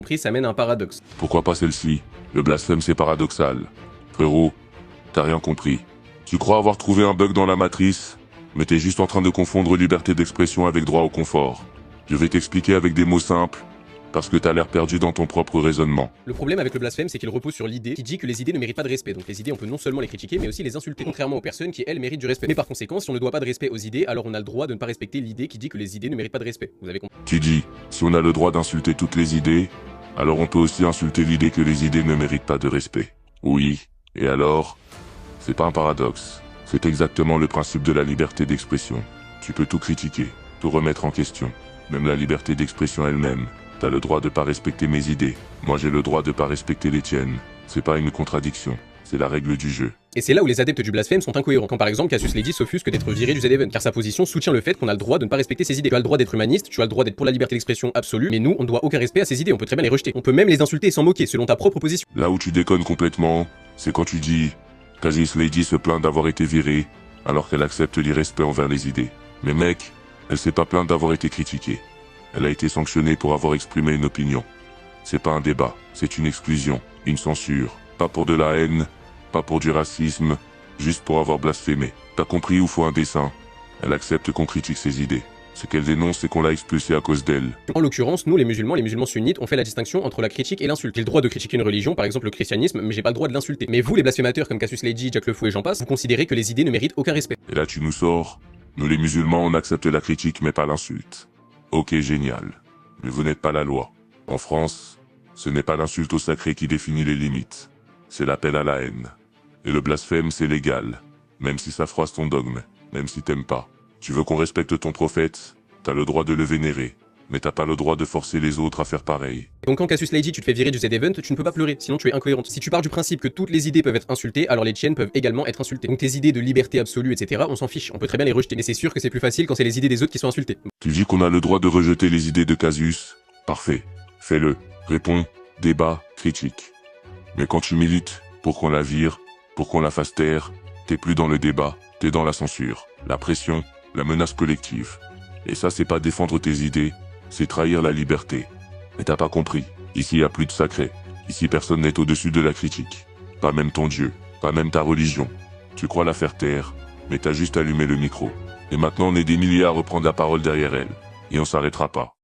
compris, ça mène à un paradoxe. Pourquoi pas celle-ci? Le blasphème c'est paradoxal. Frérot, t'as rien compris. Tu crois avoir trouvé un bug dans la matrice, mais t'es juste en train de confondre liberté d'expression avec droit au confort. Je vais t'expliquer avec des mots simples, parce que t'as l'air perdu dans ton propre raisonnement. Le problème avec le blasphème, c'est qu'il repose sur l'idée qui dit que les idées ne méritent pas de respect. Donc les idées, on peut non seulement les critiquer, mais aussi les insulter, contrairement aux personnes qui, elles, méritent du respect. Mais par conséquent, si on ne doit pas de respect aux idées, alors on a le droit de ne pas respecter l'idée qui dit que les idées ne méritent pas de respect. Vous avez compris? Tu dis, si on a le droit d'insulter toutes les idées, alors on peut aussi insulter l'idée que les idées ne méritent pas de respect. Oui, et alors? C'est pas un paradoxe. C'est exactement le principe de la liberté d'expression. Tu peux tout critiquer, tout remettre en question. Même la liberté d'expression elle-même. T'as le droit de pas respecter mes idées. Moi j'ai le droit de pas respecter les tiennes. C'est pas une contradiction. C'est la règle du jeu. Et c'est là où les adeptes du blasphème sont incohérents, quand par exemple Cassius Lady s'offusque d'être viré du Z-Event, car sa position soutient le fait qu'on a le droit de ne pas respecter ses idées. Tu as le droit d'être humaniste, tu as le droit d'être pour la liberté d'expression absolue, mais nous, on ne doit aucun respect à ses idées, on peut très bien les rejeter. On peut même les insulter et s'en moquer, selon ta propre position. Là où tu déconnes complètement, c'est quand tu dis « Cassius Lady se plaint d'avoir été virée, alors qu'elle accepte l'irrespect envers les idées. » Mais mec, elle s'est pas plainte d'avoir été critiquée. Elle a été sanctionnée pour avoir exprimé une opinion. C'est pas un débat, c'est une exclusion, une censure. Pas pour de la haine, pas pour du racisme, juste pour avoir blasphémé. T'as compris où faut un dessin? Elle accepte qu'on critique ses idées. Ce qu'elle dénonce, c'est qu'on l'a expulsée à cause d'elle. En l'occurrence, nous les musulmans sunnites, on fait la distinction entre la critique et l'insulte. J'ai le droit de critiquer une religion, par exemple le christianisme, mais j'ai pas le droit de l'insulter. Mais vous les blasphémateurs comme Cassius Lady, Jack le Fou et j'en passe, vous considérez que les idées ne méritent aucun respect. Et là tu nous sors, nous les musulmans on accepte la critique mais pas l'insulte. Ok génial, mais vous n'êtes pas la loi. En France, ce n'est pas l'insulte au sacré qui définit les limites, c'est l'appel à la haine. Et le blasphème c'est légal, même si ça froisse ton dogme, même si t'aimes pas. Tu veux qu'on respecte ton prophète, t'as le droit de le vénérer, mais t'as pas le droit de forcer les autres à faire pareil. Donc quand Cassius Lady tu te fais virer du Z-Event, tu ne peux pas pleurer, sinon tu es incohérente. Si tu pars du principe que toutes les idées peuvent être insultées, alors les tiennes peuvent également être insultées. Donc tes idées de liberté absolue, etc., on s'en fiche, on peut très bien les rejeter. Mais c'est sûr que c'est plus facile quand c'est les idées des autres qui sont insultées. Tu dis qu'on a le droit de rejeter les idées de Cassius? Parfait, fais-le, réponds, débat, critique. Mais quand tu milites, pour qu'on la vire, pour qu'on la fasse taire, t'es plus dans le débat, t'es dans la censure, la pression, la menace collective. Et ça c'est pas défendre tes idées, c'est trahir la liberté. Mais t'as pas compris, ici y a plus de sacré. Ici personne n'est au-dessus de la critique. Pas même ton Dieu, pas même ta religion. Tu crois la faire taire, mais t'as juste allumé le micro. Et maintenant on est des milliers à reprendre la parole derrière elle. Et on s'arrêtera pas.